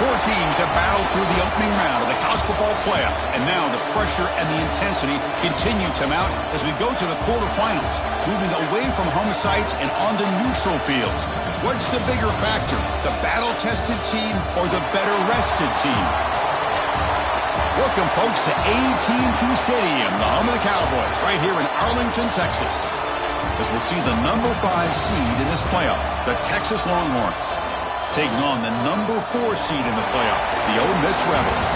Four teams have battled through the opening round of the college football playoff, and now the pressure and the intensity continue to mount as we go to the quarterfinals, moving away from home sites and onto neutral fields. What's the bigger factor, the battle-tested team or the better-rested team? Welcome, folks, to AT&T Stadium, the home of the Cowboys, right here in Arlington, Texas, as we'll see the number 5 seed in this playoff, the Texas Longhorns, taking on the number 4 seed in the playoff, the Ole Miss Rebels.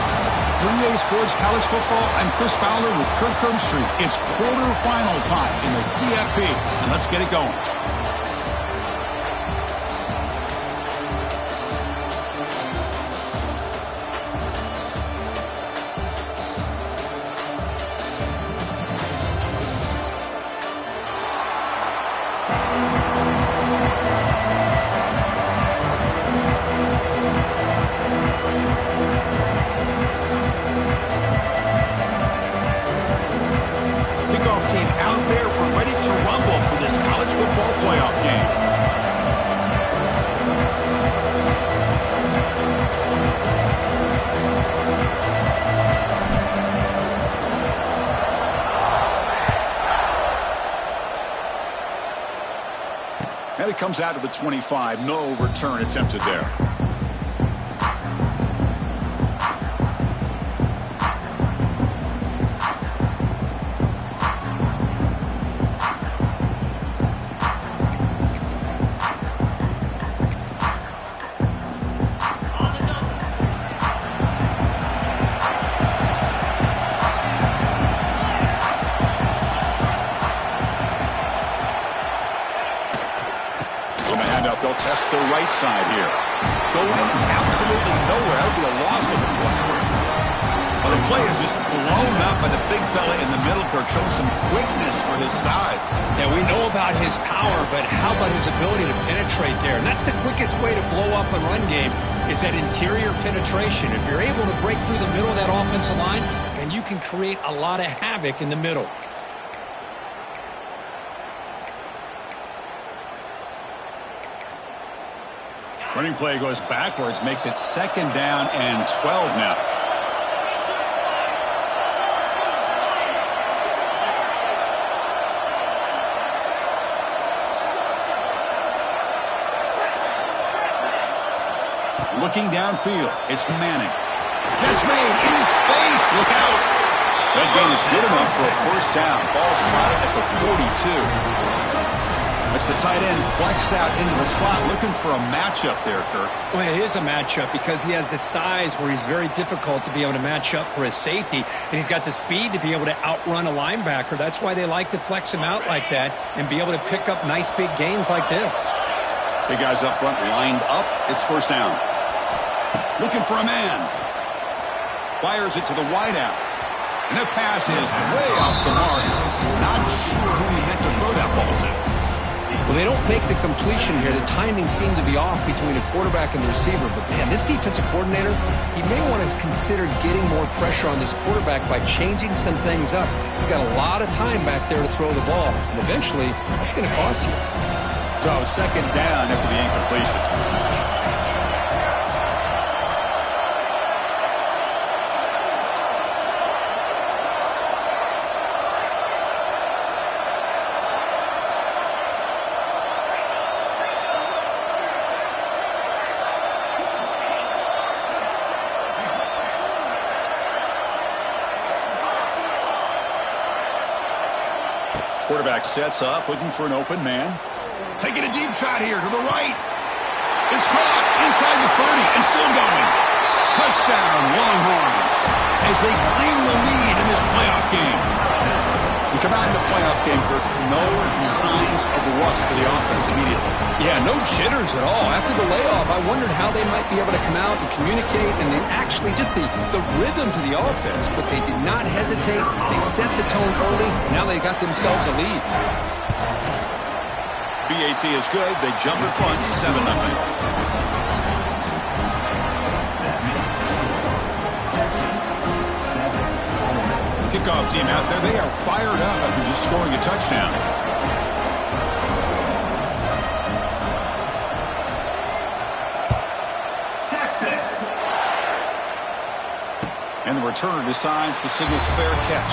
For EA Sports College Football, I'm Chris Fowler with Kirk Herbstreit. It's quarterfinal time in the CFP, and let's get it going. And it comes out to the 25. No return attempted there. They'll test the right side here. Going absolutely nowhere. That would be a loss of the play. Well, the play is just blown up by the big fella in the middle. Kirk showing some quickness for his size. Yeah, we know about his power, but how about his ability to penetrate there? And that's the quickest way to blow up a run game is that interior penetration. If you're able to break through the middle of that offensive line, then you can create a lot of havoc in the middle. Running play goes backwards, makes it second down and 12 now. Looking downfield, it's Manning. Catch made in space, look out. That gain is good enough for a first down. Ball spotted at the 42. That's the tight end flex out into the slot, looking for a matchup there, Kirk. Well, it is a matchup because he has the size where he's very difficult to be able to match up for his safety, and he's got the speed to be able to outrun a linebacker. That's why they like to flex him out like that and be able to pick up nice big gains like this. Big guys up front lined up. It's first down. Looking for a man. Fires it to the wideout. And the pass is way off the mark. Not sure who he meant to throw that ball to. Well, they don't make the completion here. The timing seemed to be off between a quarterback and the receiver. But, man, this defensive coordinator, he may want to consider getting more pressure on this quarterback by changing some things up. You've got a lot of time back there to throw the ball. And eventually, that's going to cost you. So, second down after the incompletion. Quarterback sets up, looking for an open man. Taking a deep shot here to the right. It's caught inside the 30 and still going. Touchdown, Longhorns, as they claim the lead in this playoff game. We come out in the playoff game, Kirk. No signs of rust for the offense immediately. Yeah, no jitters at all. After the layoff, I wondered how they might be able to come out and communicate and then actually just the rhythm to the offense. But they did not hesitate. They set the tone early. Now they got themselves a lead. BAT is good. They jump in front, 7-0. Kickoff team out there. They are fired up after just scoring a touchdown. And the returner decides to signal fair catch.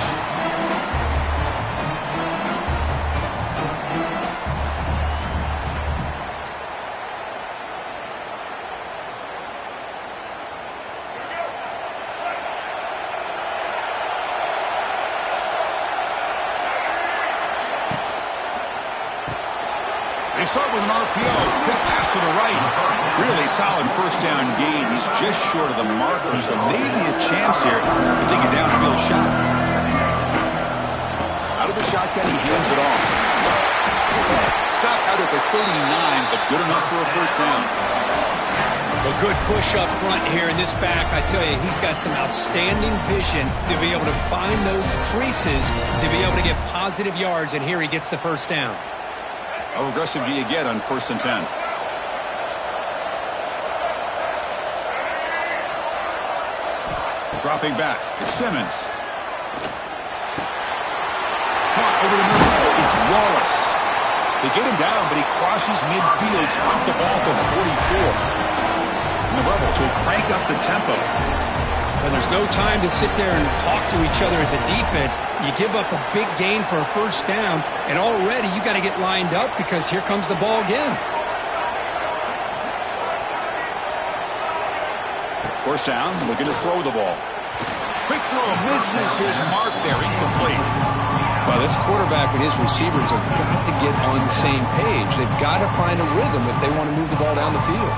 They start with an RPO. Quick pass to the right. Really solid first down gain. He's just short of the marker, so maybe a chance here to take a downfield shot. Out of the shotgun, he hands it off. Stopped out at the 39, but good enough for a first down. A good push up front here in this back. I tell you, he's got some outstanding vision to be able to find those creases, to be able to get positive yards, and here he gets the first down. How aggressive do you get on 1st and 10? Dropping back. Simmons. Caught over the middle. It's Wallace. They get him down, but he crosses midfield. Spot the ball to 44. And the Rebels will crank up the tempo. And there's no time to sit there and talk to each other as a defense. You give up a big gain for a first down, and already you got to get lined up because here comes the ball again. First down, looking to throw the ball. Quick throw, misses his mark there, incomplete. Well, this quarterback and his receivers have got to get on the same page. They've got to find a rhythm if they want to move the ball down the field.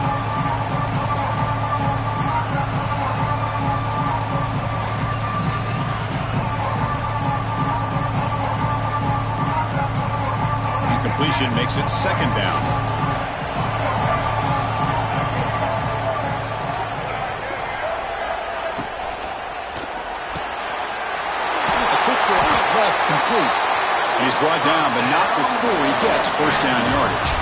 Completion makes it second down. A quick throw out left, complete. He's brought down, but not before he gets first down yardage.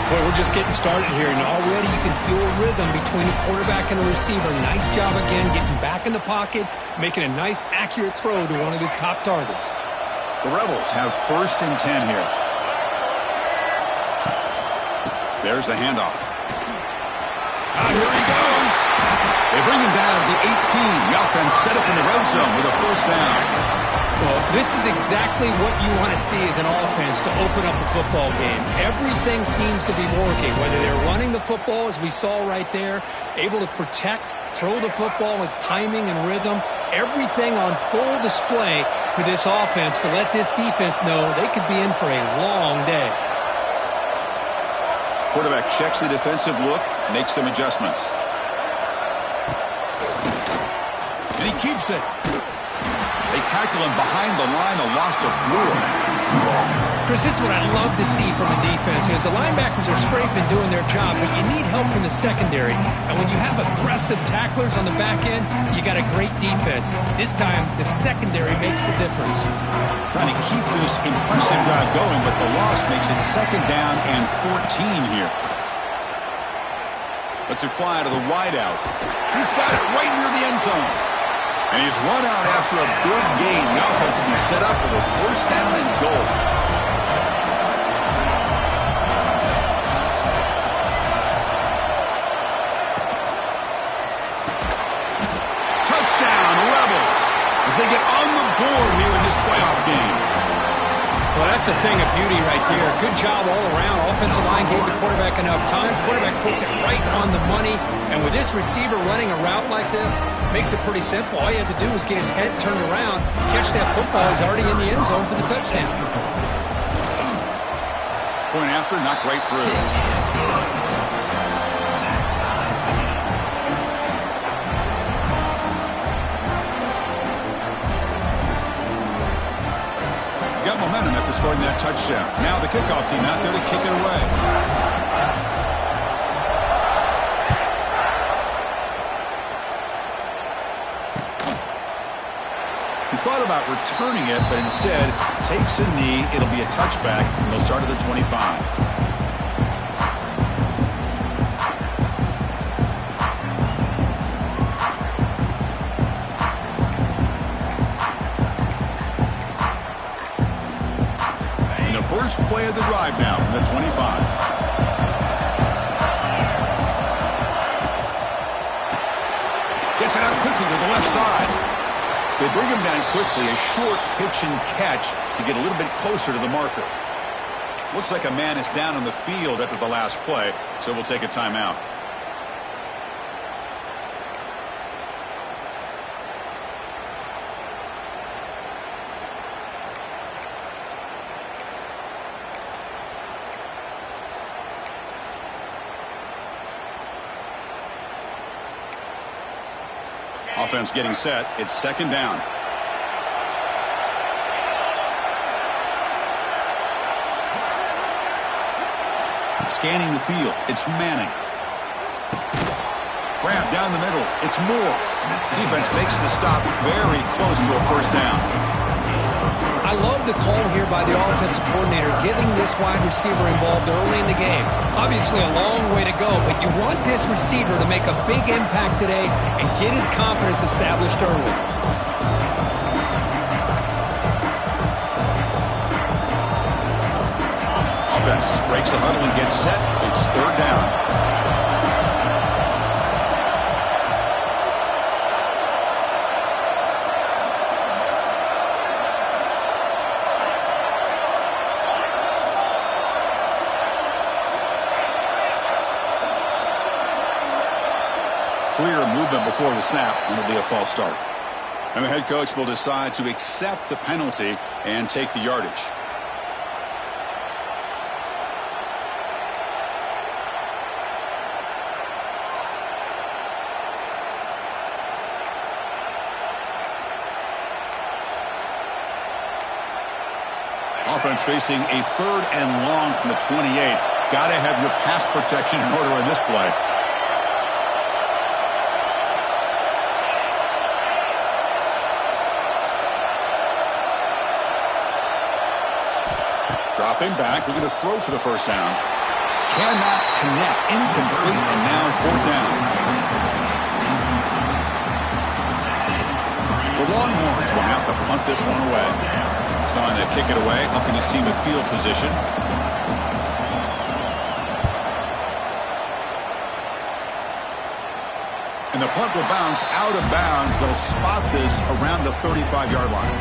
Boy, we're just getting started here, and already you can feel a rhythm between the quarterback and the receiver. Nice job again, getting back in the pocket, making a nice, accurate throw to one of his top targets. The Rebels have 1st and 10 here. There's the handoff. And here he goes. They bring him down to the 18. The offense set up in the red zone with a first down. Well, this is exactly what you want to see as an offense to open up a football game. Everything seems to be working, whether they're running the football, as we saw right there, able to protect, throw the football with timing and rhythm. Everything on full display for this offense to let this defense know they could be in for a long day. Quarterback checks the defensive look, makes some adjustments. And he keeps it. They tackle him behind the line, a loss of 4. Chris, this is what I love to see from a defense is the linebackers are scraping, doing their job, but you need help from the secondary. And when you have aggressive tacklers on the back end, you got a great defense. This time, the secondary makes the difference. Trying to keep this impressive drive going, but the loss makes it second down and 14 here. Lets it fly to the wideout. He's got it right near the end zone. And he's run out after a big gain. The offense will be set up with a first down and goal. Touchdown, Rebels, as they get on the board here in this playoff game. Well, that's a thing of beauty right there. Good job all around. Offensive line gave the quarterback enough time. Quarterback puts it right on the money. And with this receiver running a route like this, makes it pretty simple. All you have to do is get his head turned around, catch that football. He's already in the end zone for the touchdown. Point after, knocked right through. Got momentum after scoring that touchdown. Now the kickoff team out there to kick it away. He thought about returning it, but instead takes a knee. It'll be a touchback, and they'll start at the 25. First play of the drive now from the 25. Gets it out quickly quickly to the left side. They bring him down quickly, a short pitch and catch to get a little bit closer to the marker. Looks like a man is down on the field after the last play, so we'll take a timeout. Offense getting set. It's second down. Scanning the field. It's Manning. Grab down the middle. It's Moore. Defense makes the stop very close to a first down. I love the call here by the offensive coordinator, getting this wide receiver involved early in the game. Obviously a long way to go, but you want this receiver to make a big impact today and get his confidence established early. Offense breaks the huddle and gets set. It's third down. Clear movement before the snap, and it'll be a false start. And the head coach will decide to accept the penalty and take the yardage. Offense facing a third and long from the 28. Got to have your pass protection in order in this play. Dropping back, looking to throw for the first down. Cannot connect, incomplete, and now fourth down. The Longhorns will have to punt this one away. Trying to kick it away, helping his team to field position. And the punt will bounce out of bounds. They'll spot this around the 35-yard line.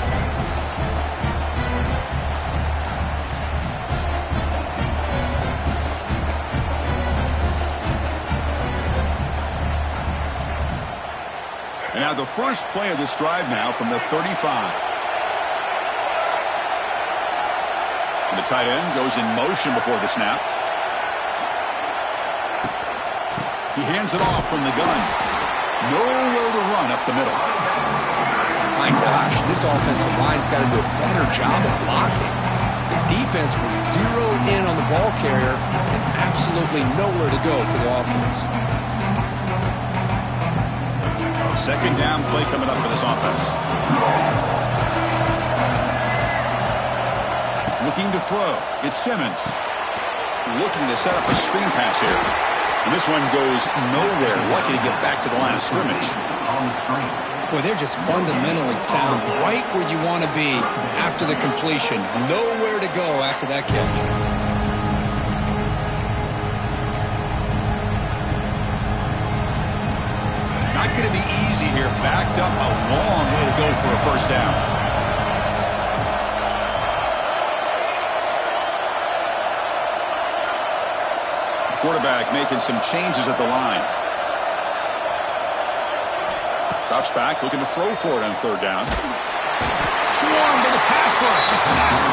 And now the first play of this drive now from the 35. And the tight end goes in motion before the snap. He hands it off from the gun. Nowhere to run up the middle. My gosh, this offensive line's got to do a better job of blocking. The defense was zeroed in on the ball carrier and absolutely nowhere to go for the offense. Second down play coming up for this offense. Looking to throw. It's Simmons. Looking to set up a screen pass here. And this one goes nowhere. Lucky to get back to the line of scrimmage. Boy, they're just fundamentally sound right where you want to be after the completion. Nowhere to go after that catch. Not going to be easy here. Backed up, a long way to go for a first down. Quarterback making some changes at the line. Drops back, looking to throw for it on third down. Swarm to the pass rush. A sack.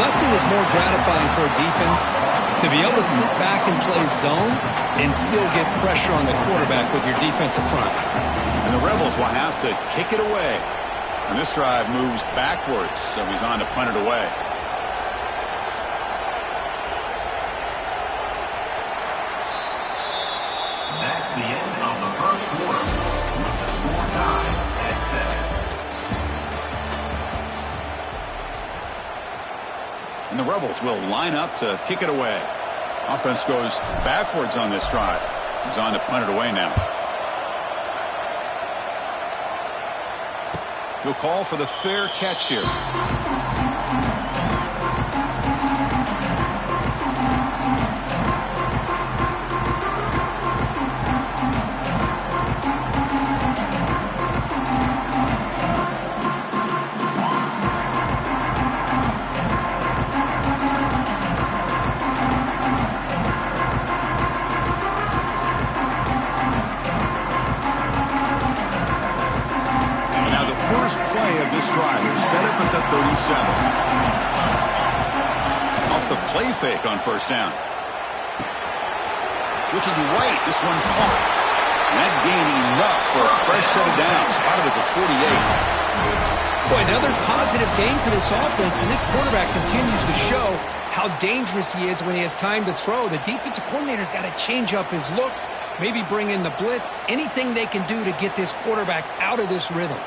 Nothing is more gratifying for a defense to be able to sit back and play zone and still get pressure on the quarterback with your defensive front. And the Rebels will have to kick it away. And this drive moves backwards, so he's on to punt it away. That's the end of the first quarter, with the score tied at 7. And the Rebels will line up to kick it away. Offense goes backwards on this drive. He's on to punt it away now. He'll call for the fair catch here. fake on first down. Looking right, this one caught. And that gained enough for a fresh set of downs. Spotted at the 48. Boy, another positive game for this offense, and this quarterback continues to show how dangerous he is when he has time to throw. The defensive coordinator's got to change up his looks, maybe bring in the blitz, anything they can do to get this quarterback out of this rhythm.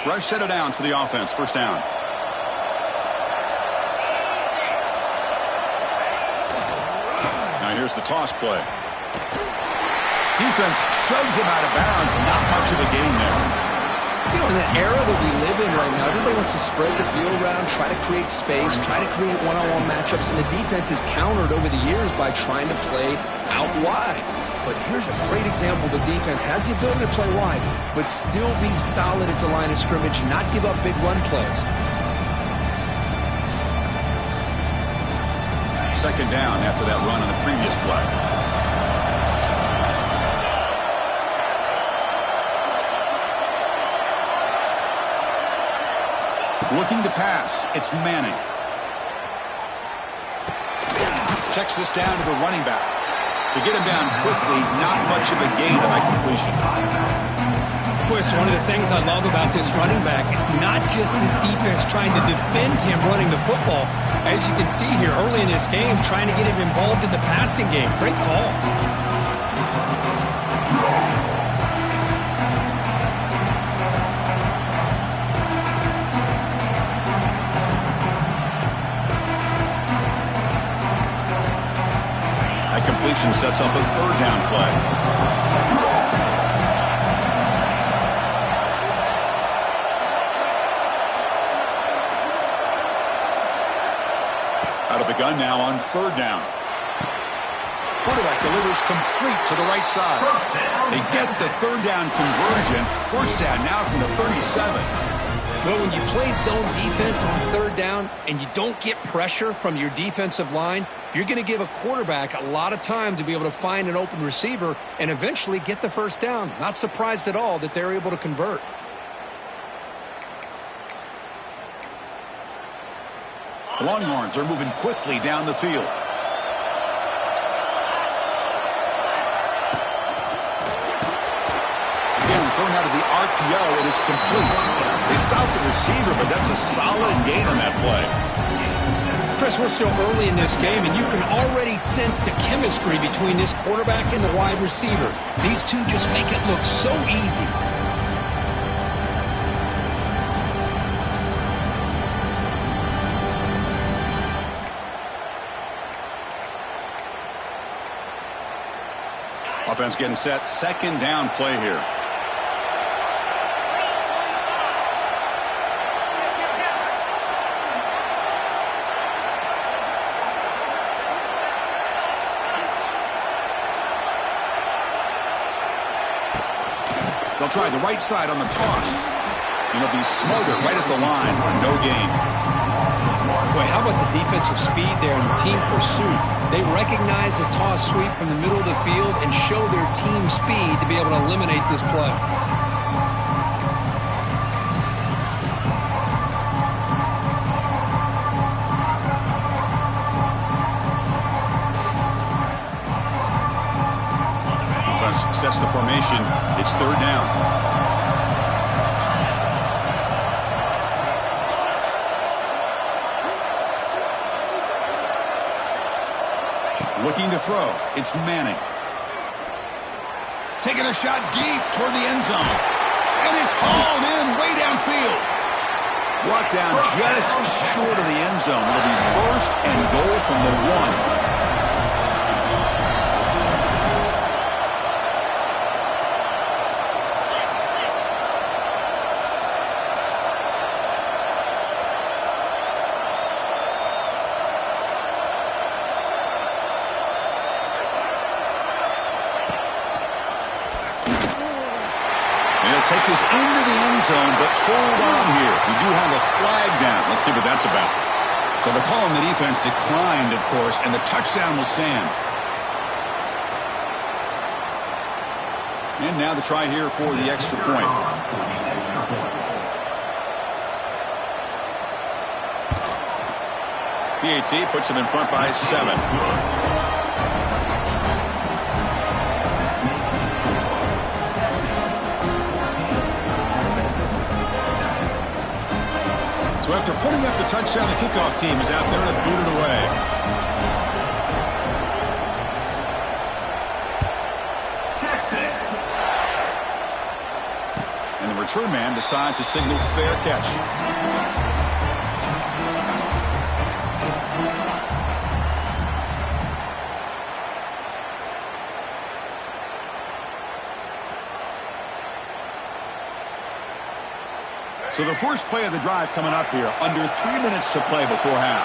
Fresh set of downs for the offense. First down. Now here's the toss play. Defense shoves him out of bounds. Not much of a gain there. You know, in the era that we live in right now, everybody wants to spread the field around, try to create space, try to create one-on-one matchups, and the defense is countered over the years by trying to play out wide. But here's a great example. The defense has the ability to play wide, but still be solid at the line of scrimmage, not give up big run plays. Second down after that run on the previous play. Looking to pass. It's Manning. Checks this down to the running back. To get him down quickly, not much of a gain on that completion. Boy, it's one of the things I love about this running back. It's not just this defense trying to defend him running the football. As you can see here early in this game, trying to get him involved in the passing game. Great call. Completion sets up a third down play. Out of the gun now on third down. Quarterback delivers complete to the right side. They get the third down conversion. First down now from the 37. Well, when you play zone defense on third down and you don't get pressure from your defensive line, you're going to give a quarterback a lot of time to be able to find an open receiver and eventually get the first down. Not surprised at all that they're able to convert. Longhorns are moving quickly down the field. Again, thrown out of the RPO, and it's complete. They stop the receiver, but that's a solid gain on that play. Chris, we're still early in this game, and you can already sense the chemistry between this quarterback and the wide receiver. These two just make it look so easy. Offense getting set. Second down play here. They'll try the right side on the toss. And it'll be smothered right at the line for no gain. Boy, how about the defensive speed there and the team pursuit? They recognize the toss sweep from the middle of the field and show their team speed to be able to eliminate this play. Sets the formation. It's third down. Looking to throw. It's Manning. Taking a shot deep toward the end zone. And it's hauled in way downfield. Brought down just short of the end zone. It'll be first and goal from the 1. Take this into the end zone, but hold on here. We do have a flag down. Let's see what that's about. So the call on the defense declined, of course, and the touchdown will stand. And now the try here for the extra point. PAT puts them in front by 7. So after putting up the touchdown, the kickoff team is out there to boot it away. Texas. And the return man decides to signal fair catch. So the first play of the drive coming up here, under 3 minutes to play before half.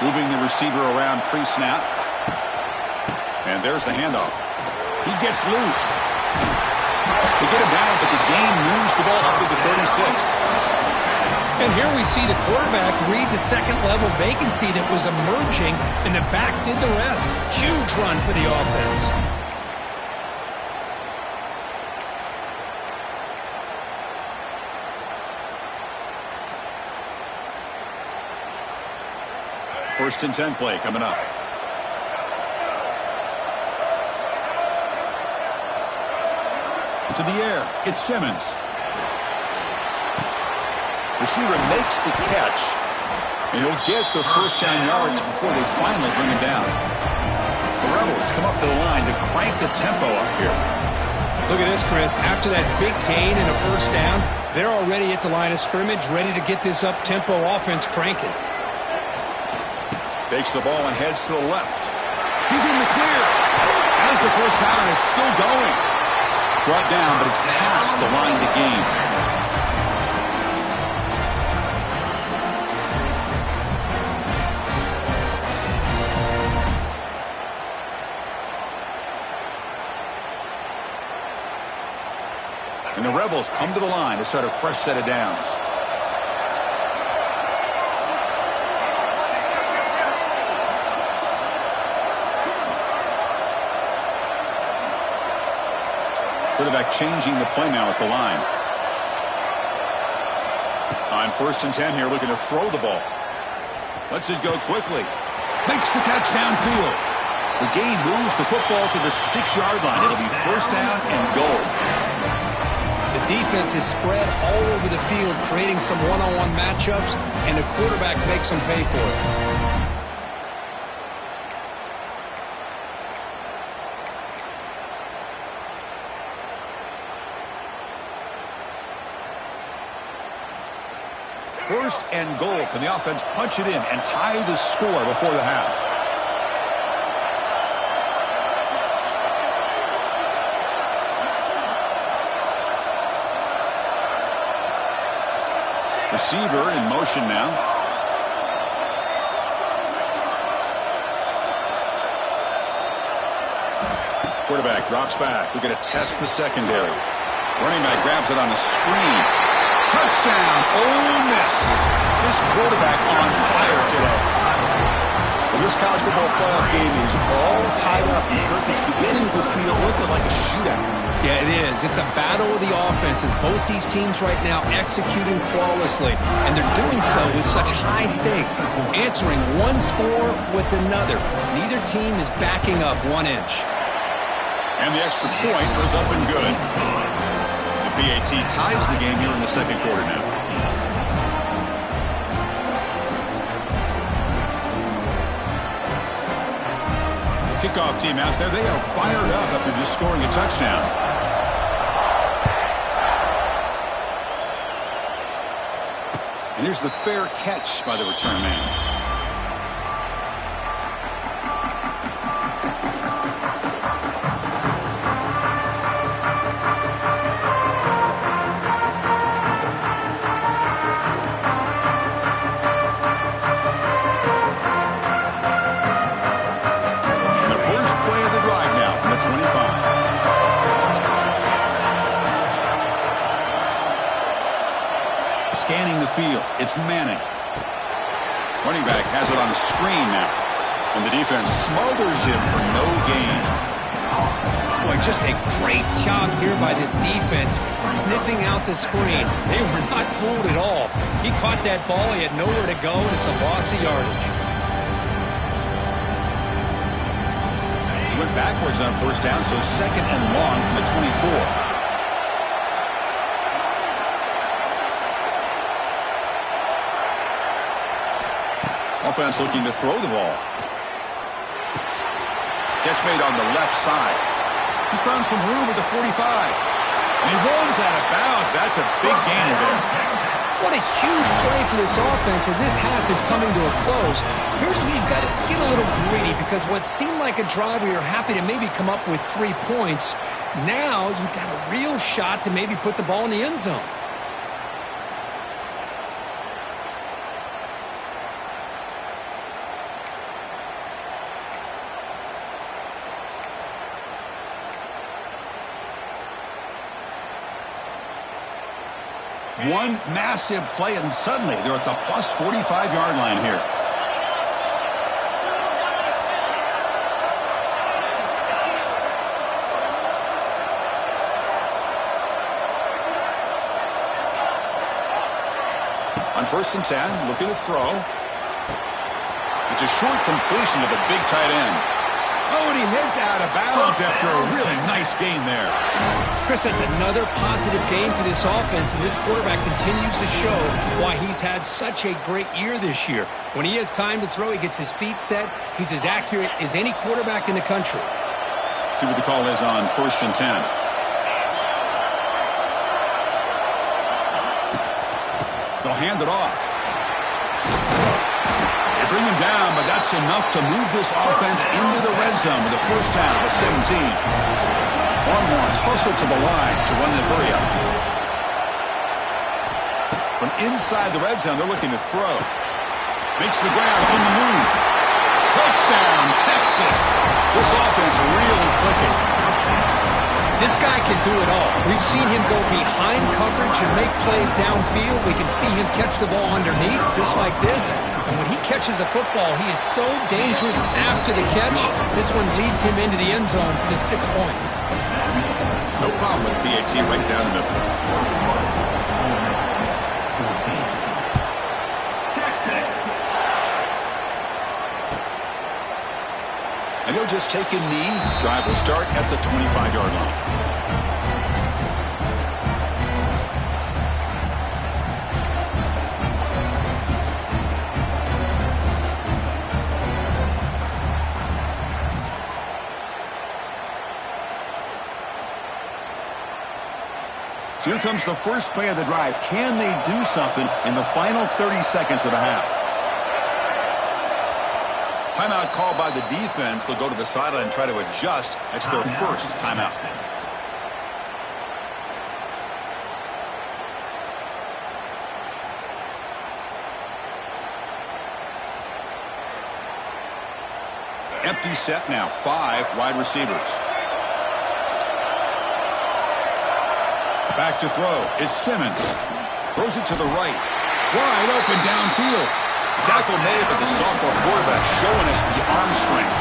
Moving the receiver around pre-snap. And there's the handoff. He gets loose. They get him down, but the gain moves the ball up to the 36. And here we see the quarterback read the second-level vacancy that was emerging, and the back did the rest. Huge run for the offense. First and 10 play coming up. To the air, it's Simmons. Receiver makes the catch, and he'll get the first down yards before they finally bring him down. The Rebels come up to the line to crank the tempo up here. Look at this, Chris. After that big gain and a first down, they're already at the line of scrimmage, ready to get this up-tempo offense cranking. Takes the ball and heads to the left. He's in the clear. As the first down is still going. Brought down, but it's past the line to gain. And the Rebels come to the line to start a fresh set of downs. Quarterback changing the play now at the line. On first and 10 here, looking to throw the ball. Lets it go quickly. Makes the catch downfield. The gain moves the football to the 6-yard line. It'll be first down and goal. The defense is spread all over the field, creating some one-on-one matchups, and the quarterback makes them pay for it. First and goal. Can the offense punch it in and tie the score before the half? Receiver in motion now. Quarterback drops back. We're going to test the secondary. Running back grabs it on a screen. Touchdown, Ole Miss. This quarterback on fire today. Well, this college football playoff game is all tied up. It's beginning to feel like a shootout. Yeah, it is. It's a battle of the offenses. Both these teams right now executing flawlessly, and they're doing so with such high stakes, answering one score with another. Neither team is backing up 1 inch. And the extra point goes up and good. The PAT ties the game here in the second quarter now. Kickoff team out there, they are fired up after just scoring a touchdown. And here's the fair catch by the return man. Scanning the field, it's Manning. Running back has it on a screen now. And the defense smothers him for no gain. Boy, just a great job here by this defense, sniffing out the screen. They were not fooled at all. He caught that ball. He had nowhere to go. It's a loss of yardage. He went backwards on first down, so second and long from the 24. Offense looking to throw the ball. Catch made on the left side. He's found some room at the 45. And he runs out of bounds. That's a big gainer there. What a huge play for this offense as this half is coming to a close. Here's where you've got to get a little greedy, because what seemed like a drive where you're happy to maybe come up with 3 points, now you've got a real shot to maybe put the ball in the end zone. One massive play, and suddenly they're at the plus 45-yard line here. On first and 10, looking to throw. It's a short completion to the big tight end. Oh, and he heads out of bounds after a really nice gain there. Chris, that's another positive gain for this offense, and this quarterback continues to show why he's had such a great year this year. When he has time to throw, he gets his feet set. He's as accurate as any quarterback in the country. See what the call is on first and 10. They'll hand it off. Bring him down, but that's enough to move this offense into the red zone with a first down of the 17. Longhorns hustle to the line to run the hurry up. From inside the red zone, they're looking to throw. Makes the ground on the move. Touchdown, Texas. This offense really clicking. This guy can do it all. We've seen him go behind coverage and make plays downfield. We can see him catch the ball underneath, just like this. And when he catches a football, he is so dangerous after the catch. This one leads him into the end zone for the 6 points. No problem with PAT right down the middle. And he'll just take a knee. Drive will start at the 25-yard line. Here comes the first play of the drive. Can they do something in the final 30 seconds of the half? Timeout called by the defense. They'll go to the sideline and try to adjust. That's their first timeout. Empty set now. 5 wide receivers. Back to throw. It's Simmons. Throws it to the right. Wide open downfield. Tackle made, but the sophomore quarterback showing us the arm strength.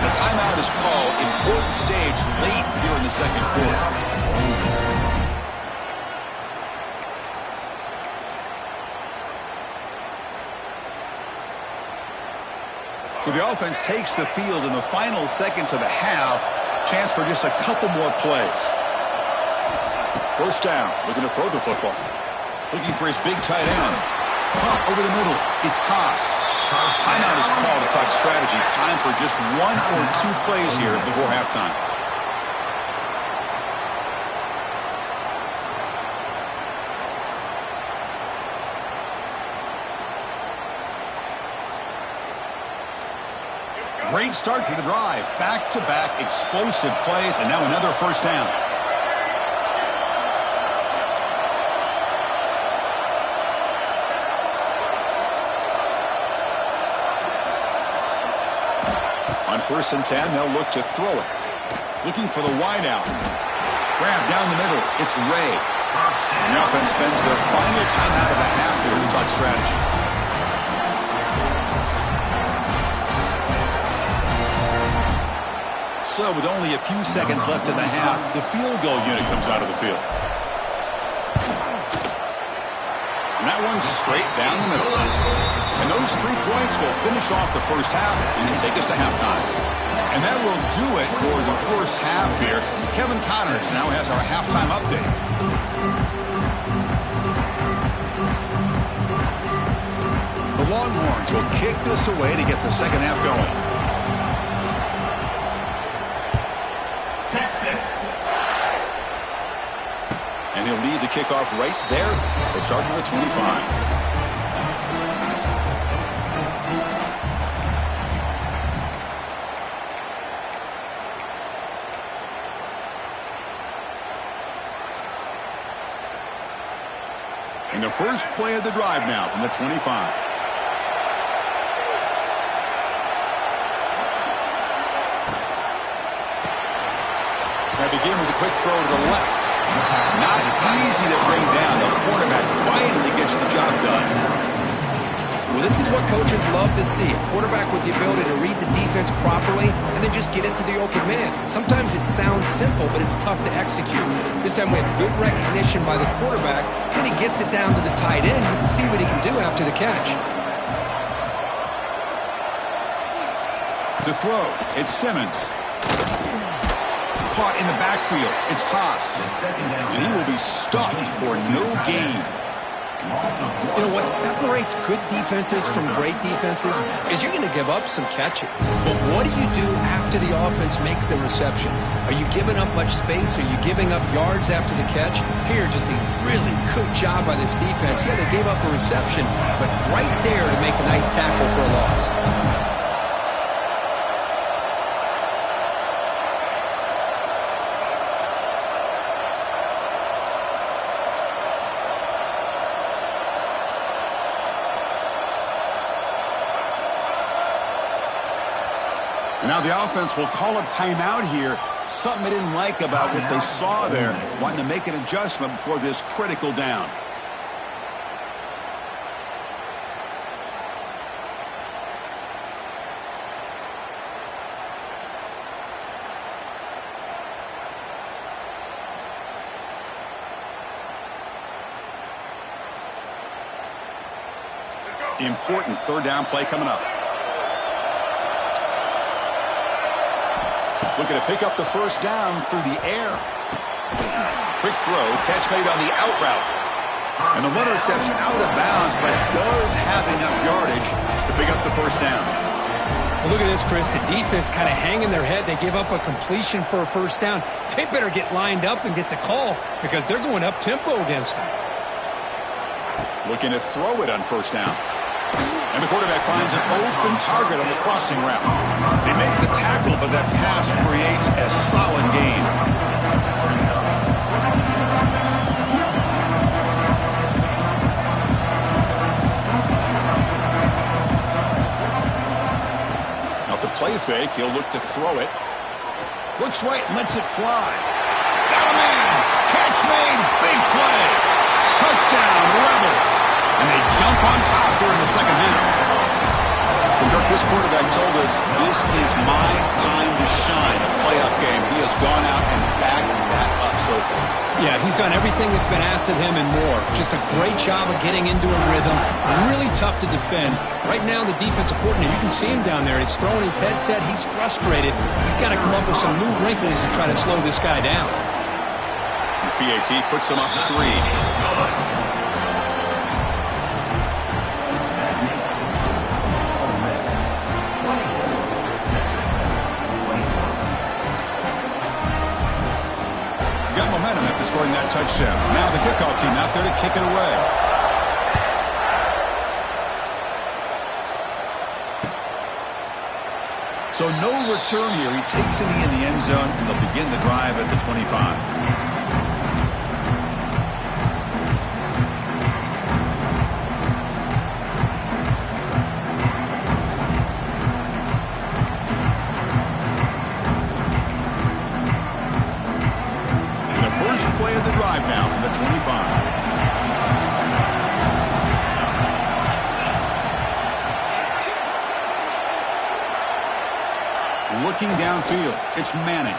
The timeout is called. Important stage late here in the second quarter. So the offense takes the field in the final seconds of the half. Chance for just a couple more plays. First down, looking to throw the football. Looking for his big tight end. Caught over the middle. It's Koss. Timeout is called to talk strategy. Time for just 1 or 2 plays here before halftime. Great start to the drive. Back-to-back explosive plays, and now another first down. On first and 10, they'll look to throw it. Looking for the wide out. Grab down the middle. It's Ray. And the offense spends their final timeout of the half here to talk strategy. So with only a few seconds left in the half, the field goal unit comes out of the field. And that one's straight down the middle. And those 3 points will finish off the first half and take us to halftime. And that will do it for the first half here. Kevin Connors now has our halftime update. The Longhorns will kick this away to get the second half going. Texas. And he'll lead the kickoff right there. They'll start from the 25. And the first play of the drive now from the 25. They begin with a quick throw to the left. Not easy to bring down. The quarterback finally gets the job done. Well, this is what coaches love to see. A quarterback with the ability to read the defense properly and then just get it to the open man. Sometimes it sounds simple, but it's tough to execute. This time we have good recognition by the quarterback, and he gets it down to the tight end. You can see what he can do after the catch. To throw, it's Simmons. Caught in the backfield, it's Haas. And he will be stuffed for no gain. You know, what separates good defenses from great defenses is you're going to give up some catches. But what do you do after the offense makes the reception? Are you giving up much space? Are you giving up yards after the catch? Here, just a really good job by this defense. Yeah, they gave up a reception, but right there to make a nice tackle for a loss. And now the offense will call a timeout here. Something they didn't like about what they saw there. Wanting to make an adjustment before this critical down. Important third down play coming up. Looking to pick up the first down through the air. Quick throw, catch made on the out route. And the runner steps out of bounds, but does have enough yardage to pick up the first down. Well, look at this, Chris. The defense kind of hanging their head. They give up a completion for a first down. They better get lined up and get the call because they're going up-tempo against them. Looking to throw it on first down. And the quarterback finds an open target on the crossing route. They make the tackle, but that pass creates a solid gain. Off the play fake, he'll look to throw it. Looks right and lets it fly. Got a man! Catch made! Big play! Touchdown, Rebels! And they jump on top here in the second half. And Kirk, this quarterback told us this is my time to shine, a playoff game. He has gone out and backed that up so far. Yeah, he's done everything that's been asked of him and more. Just a great job of getting into a rhythm. Really tough to defend. Right now, the defensive coordinator, you can see him down there. He's throwing his headset. He's frustrated. He's got to come up with some new wrinkles to try to slow this guy down. The PAT puts him up 3. Momentum after scoring that touchdown. Now the kickoff team out there to kick it away. So no return here. He takes it in the end zone, and they'll begin the drive at the 25. Play of the drive now from the 25. looking downfield. It's Manning.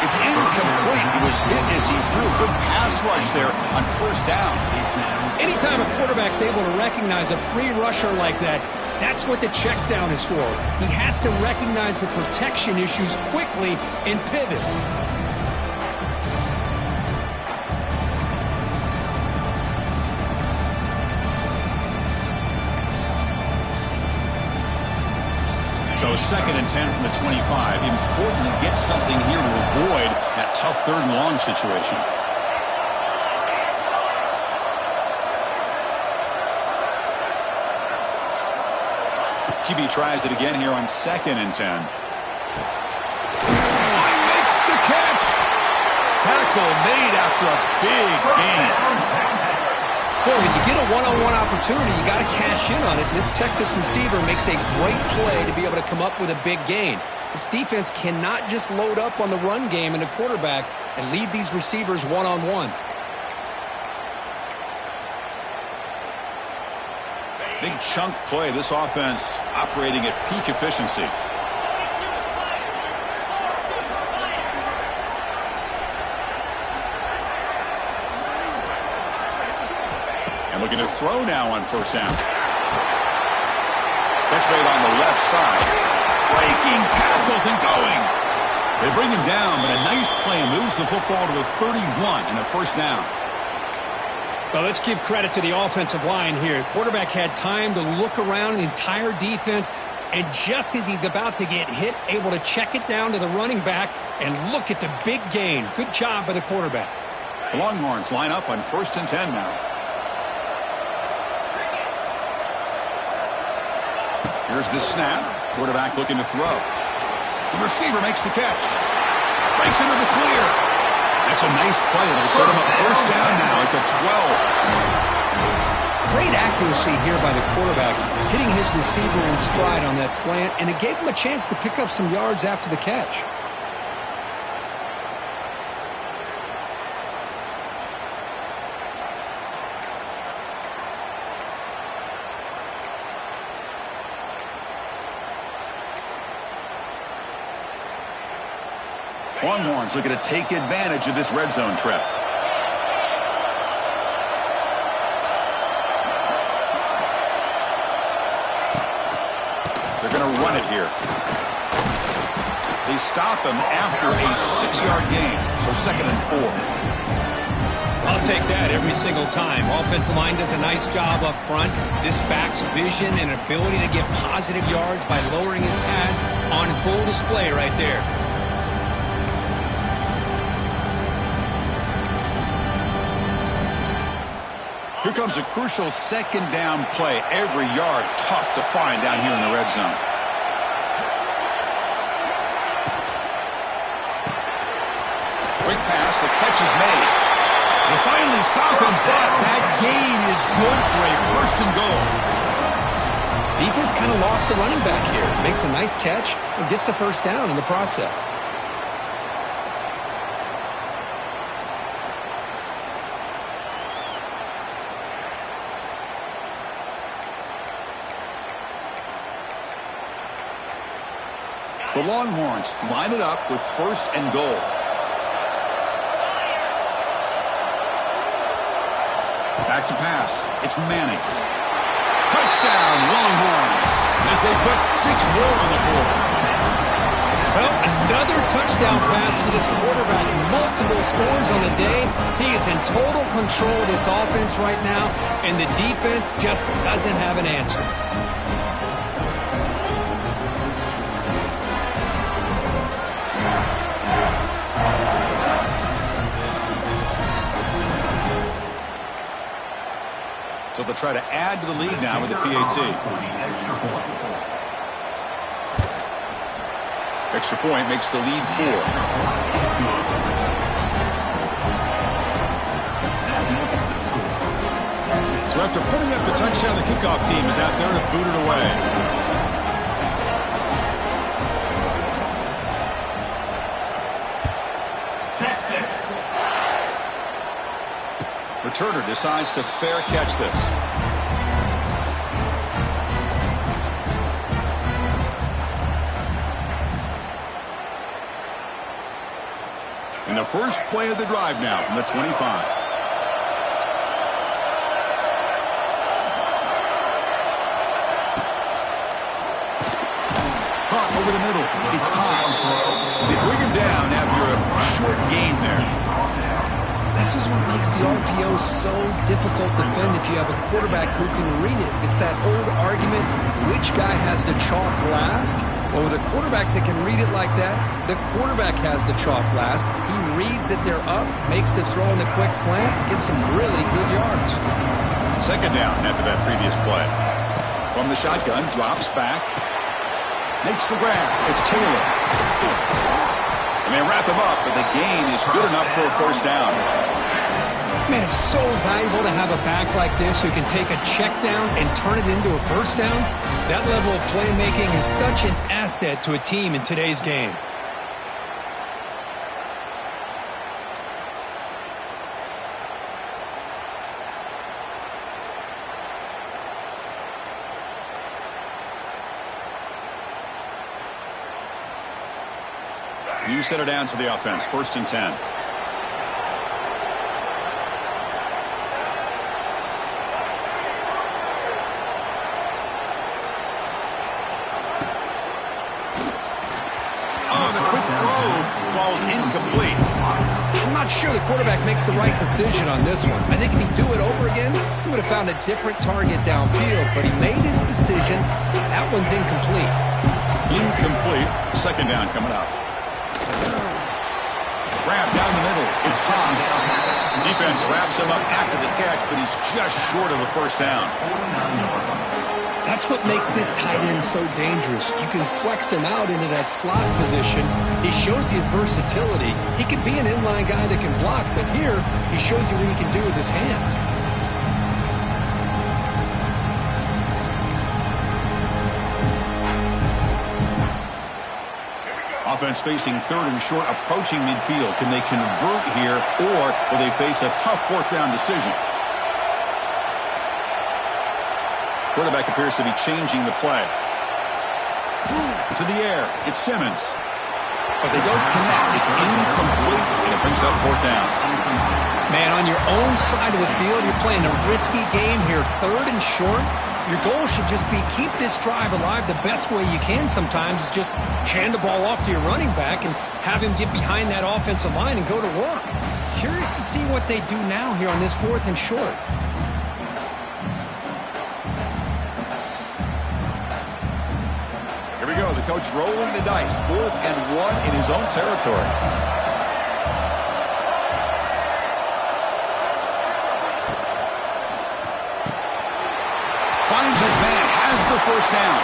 It's incomplete. He was hit as he threw a good pass rush there on first down. Anytime a quarterback's able to recognize a free rusher like that, that's what the check down is for. He has to recognize the protection issues quickly and pivot. So 2nd and 10 from the 25. Important to get something here to avoid that tough 3rd and long situation. QB tries it again here on 2nd and 10. He makes the catch. Tackle made after a big gain. Boy, when you get a one-on-one opportunity, you got to cash in on it. This Texas receiver makes a great play to be able to come up with a big gain. This defense cannot just load up on the run game and the quarterback and leave these receivers one-on-one. Big chunk play. This offense operating at peak efficiency. And looking to throw now on first down. Catch made on the left side. Breaking tackles and going. They bring him down, but a nice play moves the football to the 31 and a first down. Well, let's give credit to the offensive line here. Quarterback had time to look around the entire defense, and just as he's about to get hit, able to check it down to the running back and look at the big gain. Good job by the quarterback. The Longhorns line up on 1st and 10 now. Here's the snap. Quarterback looking to throw. The receiver makes the catch. Breaks into the clear. That's a nice play. It'll set him up first down now at the 12. Great accuracy here by the quarterback, hitting his receiver in stride on that slant, and it gave him a chance to pick up some yards after the catch. Longhorns looking to take advantage of this red zone trip. They're going to run it here. They stop him after a 6-yard gain, so 2nd and 4. I'll take that every single time. Offensive line does a nice job up front. This back's vision and ability to get positive yards by lowering his pads on full display right there. Here comes a crucial 2nd down play. Every yard tough to find down here in the red zone. Quick pass, the catch is made. They finally stop him, but that gain is good for a 1st and goal. Defense kind of lost the running back here. Makes a nice catch and gets the first down in the process. The Longhorns line it up with 1st and goal. Back to pass. It's Manning. Touchdown, Longhorns, as they put 6 more on the board. Well, another touchdown pass for this quarterback. Multiple scores on the day. He is in total control of this offense right now, and the defense just doesn't have an answer. So they'll try to add to the lead now with the PAT. Extra point makes the lead 4. So after putting up the touchdown, the kickoff team is out there to boot it away. Returner decides to fair catch this. And the first play of the drive now from the 25. Caught over the middle. It's Haas. They bring him down after a short gain there. This is what makes the RPO so difficult to defend if you have a quarterback who can read it. It's that old argument, which guy has the chalk last? Well, with a quarterback that can read it like that, the quarterback has the chalk last. He reads that they're up, makes the throw in the quick slant, gets some really good yards. Second down after that previous play. From the shotgun, drops back. Makes the grab. It's Taylor. And they wrap him up, but the gain is good enough for a first down. Man, it's so valuable to have a back like this who can take a check down and turn it into a first down. That level of playmaking is such an asset to a team in today's game. New set of downs for the offense. 1st and 10. Oh, the quick throw falls incomplete. I'm not sure the quarterback makes the right decision on this one. I think if he'd do it over again, he would have found a different target downfield, but he made his decision. That one's incomplete. Incomplete. Second down coming up. Grab down the middle. It's Haas. Defense wraps him up after the catch, but he's just short of a first down. That's what makes this tight end so dangerous. You can flex him out into that slot position. He shows you his versatility. He could be an inline guy that can block, but here he shows you what he can do with his hands. Offense facing 3rd and short, approaching midfield. Can they convert here, or will they face a tough 4th down decision? Quarterback appears to be changing the play. To the air. It's Simmons. But they don't connect. It's incomplete, and it brings up 4th down. Man, on your own side of the field, you're playing a risky game here. 3rd and short. Your goal should just be keep this drive alive the best way you can sometimes. Is just hand the ball off to your running back and have him get behind that offensive line and go to work. Curious to see what they do now here on this 4th and short. Here we go. The coach rolling the dice. 4th and 1 in his own territory. Finds his man, has the first down.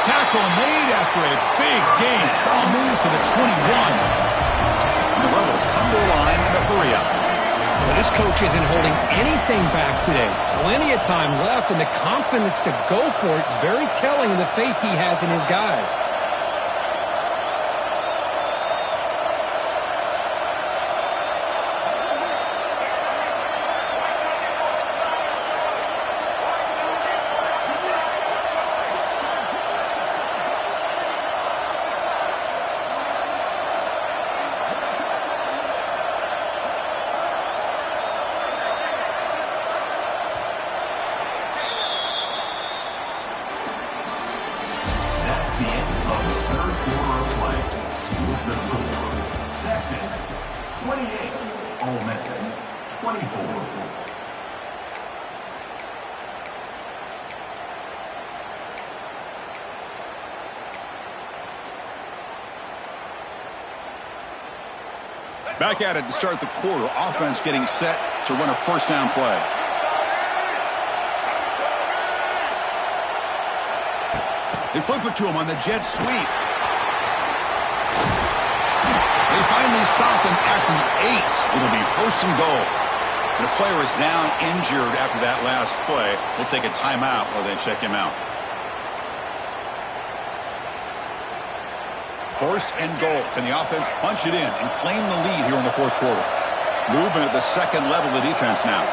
Tackle made after a big gain. Ball moves to the 21. And the Rebels come to the line in a hurry up. Well, this coach isn't holding anything back today. Plenty of time left, and the confidence to go for it is very telling of the faith he has in his guys. The end of the 3rd quarter of play. With the score, Texas 28, Ole Miss 24. Back at it to start the quarter. Offense getting set to run a first down play. They flip it to him on the jet sweep. They finally stop him at the 8. It'll be 1st and goal. And the player is down injured after that last play. We'll take a timeout while they check him out. 1st and goal. Can the offense punch it in and claim the lead here in the 4th quarter? Movement at the 2nd level of the defense now.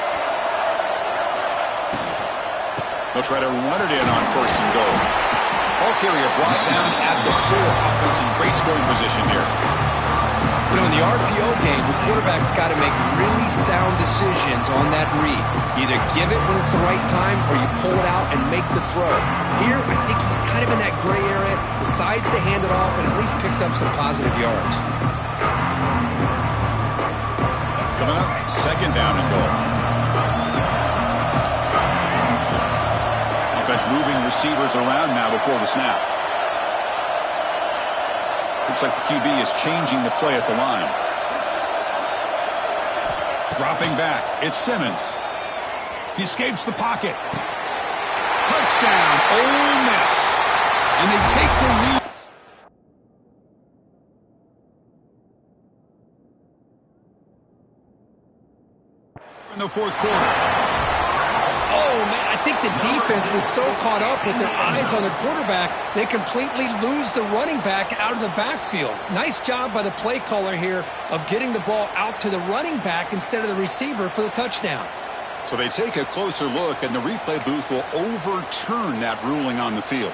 They'll try to run it in on 1st and goal. Ball carrier brought down at the 4. Offense in great scoring position here. You know, in the RPO game, the quarterback's got to make really sound decisions on that read. Either give it when it's the right time or you pull it out and make the throw. Here, I think he's kind of in that gray area, decides to hand it off and at least picked up some positive yards. Coming up, second down and goal. Offense moving receivers around now before the snap. Looks like the QB is changing the play at the line. Dropping back. It's Simmons. He escapes the pocket. Touchdown, Ole Miss. And they take the lead. In the fourth quarter. Oh, man, I think the defense was so caught up with their eyes on the quarterback, they completely lose the running back out of the backfield. Nice job by the play caller here of getting the ball out to the running back instead of the receiver for the touchdown. So they take a closer look, and the replay booth will overturn that ruling on the field.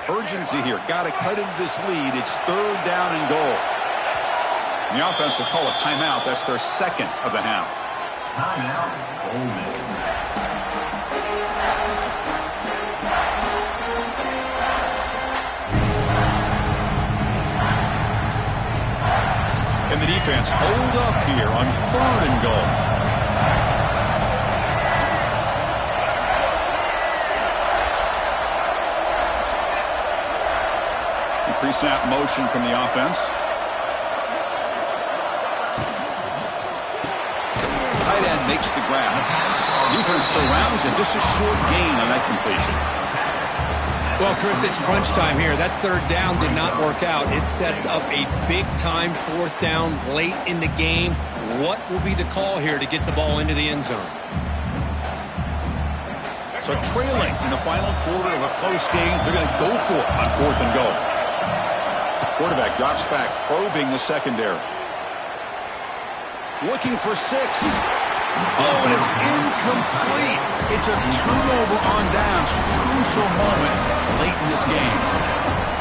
Urgency here. Got to cut into this lead. It's third down and goal. And the offense will call a timeout. That's their second of the half. Timeout, Ole Miss. And the defense hold up here on third and goal. Pre-snap motion from the offense. Tight end makes the grab. Defense surrounds him. Just a short gain on that completion. Well, Chris, it's crunch time here. That third down did not work out. It sets up a big-time fourth down late in the game. What will be the call here to get the ball into the end zone? So trailing in the final quarter of a close game, they're going to go for it on fourth and goal. Quarterback drops back, probing the secondary. Looking for 6. Oh, and it's incomplete. It's a turnover on downs. Crucial moment late in this game.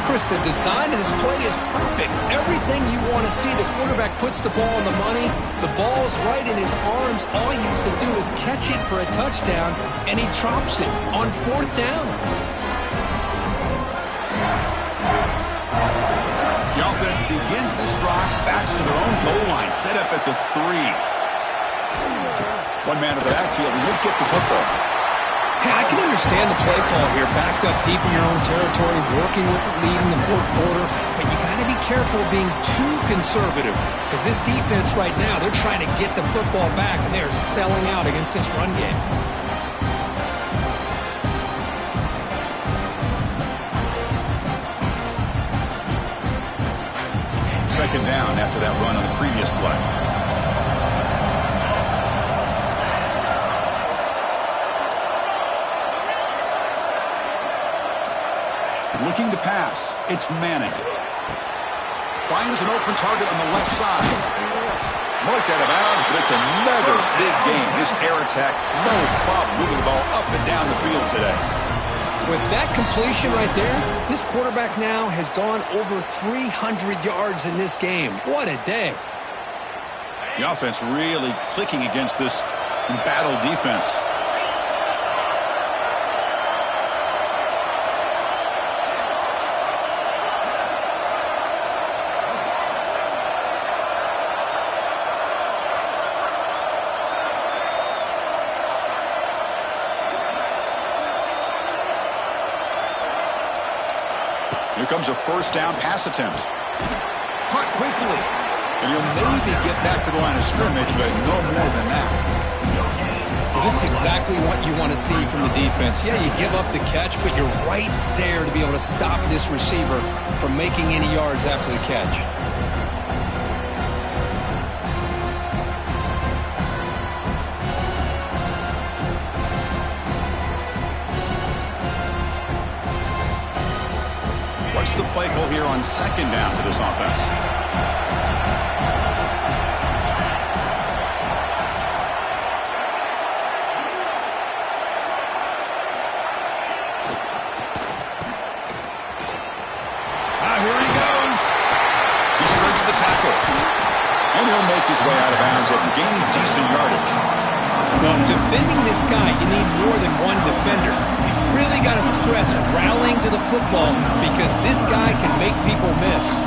Chris, the design of this play is perfect. Everything you want to see. The quarterback puts the ball on the money. The ball is right in his arms. All he has to do is catch it for a touchdown, and he drops it on fourth down. The offense begins this drive, backs to their own goal line, set up at the 3. One man to the backfield, and he'll get the football. Hey, I can understand the play call here, backed up deep in your own territory, working with the lead in the fourth quarter, but you got to be careful of being too conservative, because this defense right now, they're trying to get the football back, and they are selling out against this run game. Second down after that run on the previous play. Looking to pass. It's Manning. Finds an open target on the left side. Marked out of bounds, but it's another big game. This air attack, no problem moving the ball up and down the field today. With that completion right there, this quarterback now has gone over 300 yards in this game. What a day. The offense really clicking against this embattled defense. Here comes a first down pass attempt. Caught quickly. And he'll maybe get back to the line of scrimmage, but no more than that. Well, this is exactly what you want to see from the defense. Yeah, you give up the catch, but you're right there to be able to stop this receiver from making any yards after the catch. What's the play call here on second down for this offense? And he'll make his way out of bounds after gaining decent yardage. Well, defending this guy, you need more than one defender. You really got to stress rallying to the football because this guy can make people miss.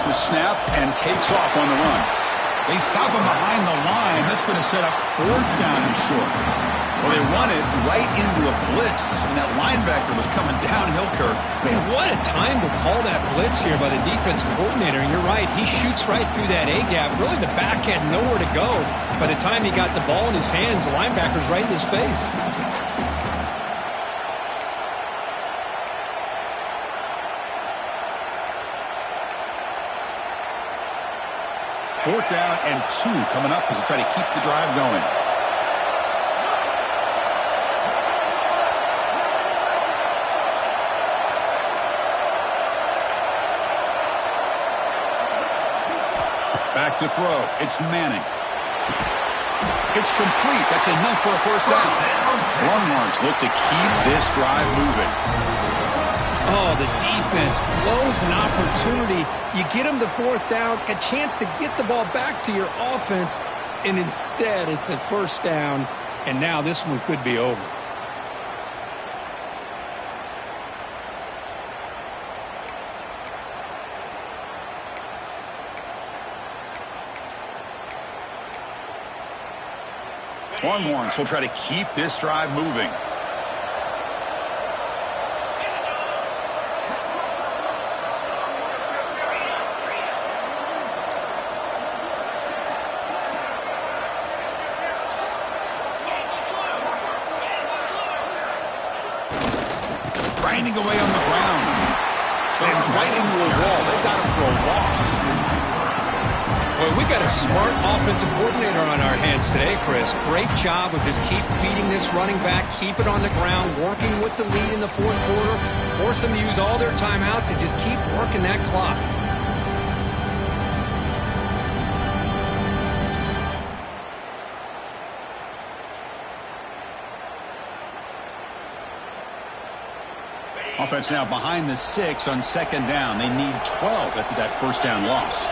The snap and takes off on the run. They stop him behind the line. That's going to set up 4th down and short. Well, they run it right into a blitz, and that linebacker was coming downhill, Kirk. Man, what a time to call that blitz here by the defense coordinator. And you're right, he shoots right through that A-gap. Really, the back had nowhere to go. By the time he got the ball in his hands, the linebacker's right in his face. 4th down and 2 coming up as they try to keep the drive going. Back to throw. It's Manning. It's complete. That's enough for a 1st down. Longhorns look to keep this drive moving. Oh, the defense blows an opportunity. You get them the 4th down, a chance to get the ball back to your offense, and instead it's a 1st down, and now this one could be over. Longhorns will try to keep this drive moving. Grinding away on the ground. Slams right into a wall. They've got him for a loss. Well, we got a smart offensive coordinator on our hands today, Chris. Great job of just keep feeding this running back, keep it on the ground, working with the lead in the 4th quarter, force them to use all their timeouts, and just keep working that clock. Offense now behind the 6 on 2nd down. They need 12 after that 1st down loss.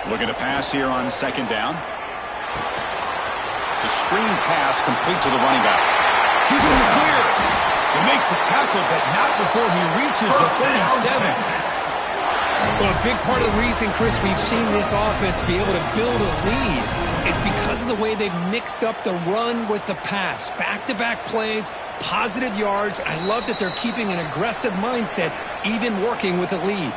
Looking to pass here on 2nd down. It's a screen pass complete to the running back. He's in the clear. They make the tackle, but not before he reaches the 37. Well, a big part of the reason, Chris, we've seen this offense be able to build a lead is because of the way they've mixed up the run with the pass. Back-to-back plays, positive yards. I love that they're keeping an aggressive mindset, even working with a lead.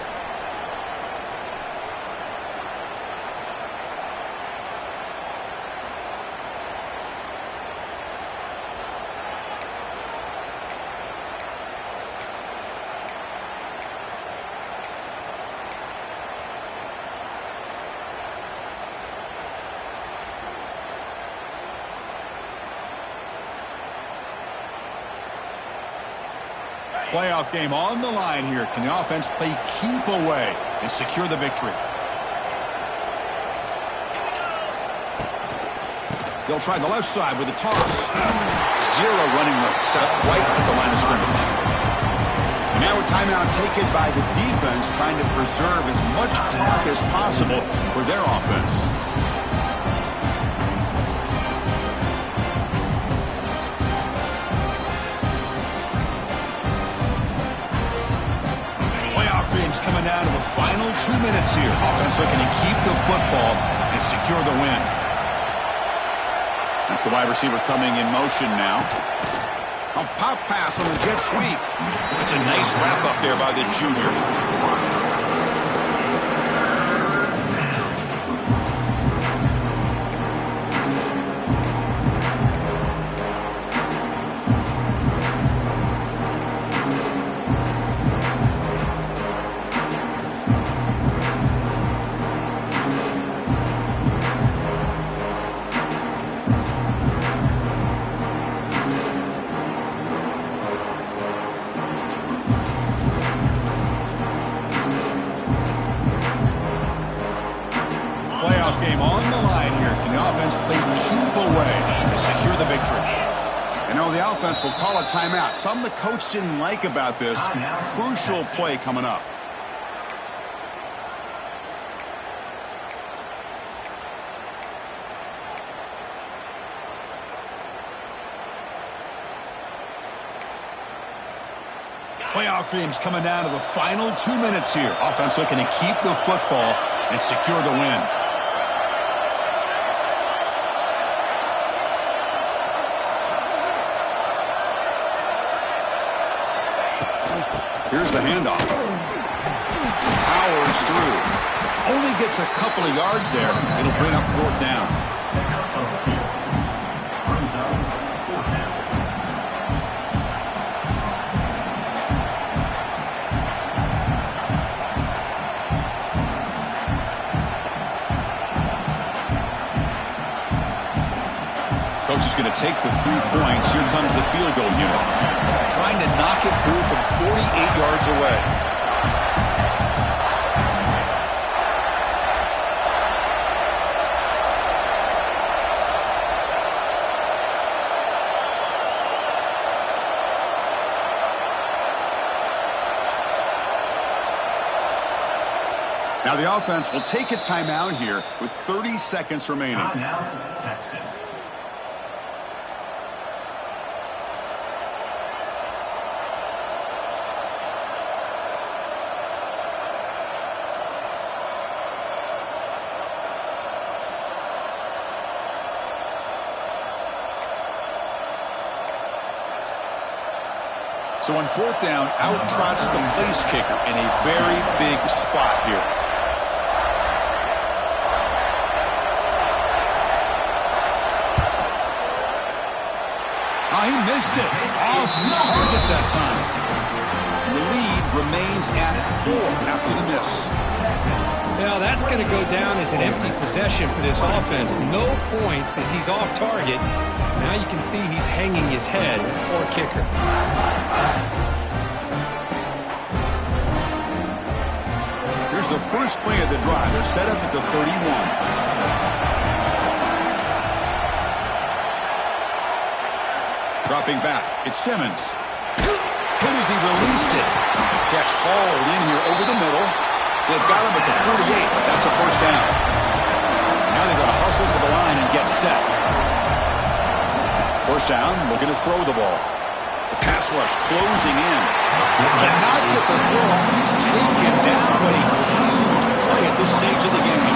Playoff game on the line here. Can the offense play keep away and secure the victory? They'll try the left side with a toss. Zero running room. Stop right at the line of scrimmage. And now a timeout taken by the defense, trying to preserve as much clock as possible for their offense. Coming down to the final 2 minutes here. Offense looking to keep the football and secure the win. That's the wide receiver coming in motion now. A pop pass on the jet sweep. It's a nice wrap up there by the junior. The offense played keep away to secure the victory. And now the offense will call a timeout. Something the coach didn't like about this. Crucial play coming up. Playoff dreams coming down to the final 2 minutes here. Offense looking to keep the football and secure the win. Here's the handoff. Powers through. Only gets a couple of yards there. It'll bring up 4th down. Coach is going to take the 3 points. Here comes the field goal unit. Trying to knock it through from 48 yards away. Now the offense will take a timeout here with 30 seconds remaining. Timeout, Texas. So on 4th down, out trots the place kicker in a very big spot here. He missed it. Off target that time. The lead remains at 4 after the miss. Now that's going to go down as an empty possession for this offense. No points as he's off target. Now you can see he's hanging his head. Poor kicker. Here's the first play of the drive. They're set up at the 31. Dropping back, it's Simmons. Hit as he released it. Catch hauled in here over the middle. They've got him at the 48. That's a 1st down. Now they're going to hustle to the line and get set. 1st down, looking to throw the ball. The pass rush closing in. Cannot get the throw. He's taken down. What a huge play at this stage of the game.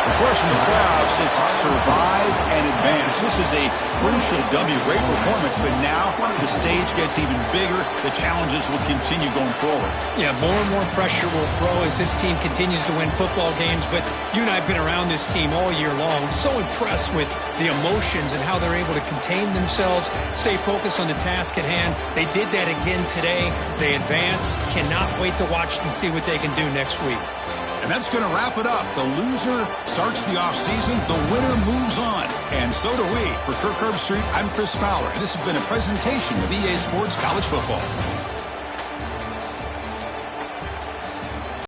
Of course, in the playoffs, it's survive and advance. This is a crucial W. Great performance, but now the stage gets even bigger. The challenges will continue going forward. Yeah, more and more pressure will grow as this team continues to win football games. But you and I have been around this team all year long. I'm so impressed with the emotions and how they're able to contain themselves, stay focused on the task at hand. They did that again today. They advance. Cannot wait to watch and see what they can do next week. And that's going to wrap it up. The loser starts the offseason. The winner moves on. And so do we. For Kirk Herbstreit, I'm Chris Fowler. And this has been a presentation of EA Sports College Football.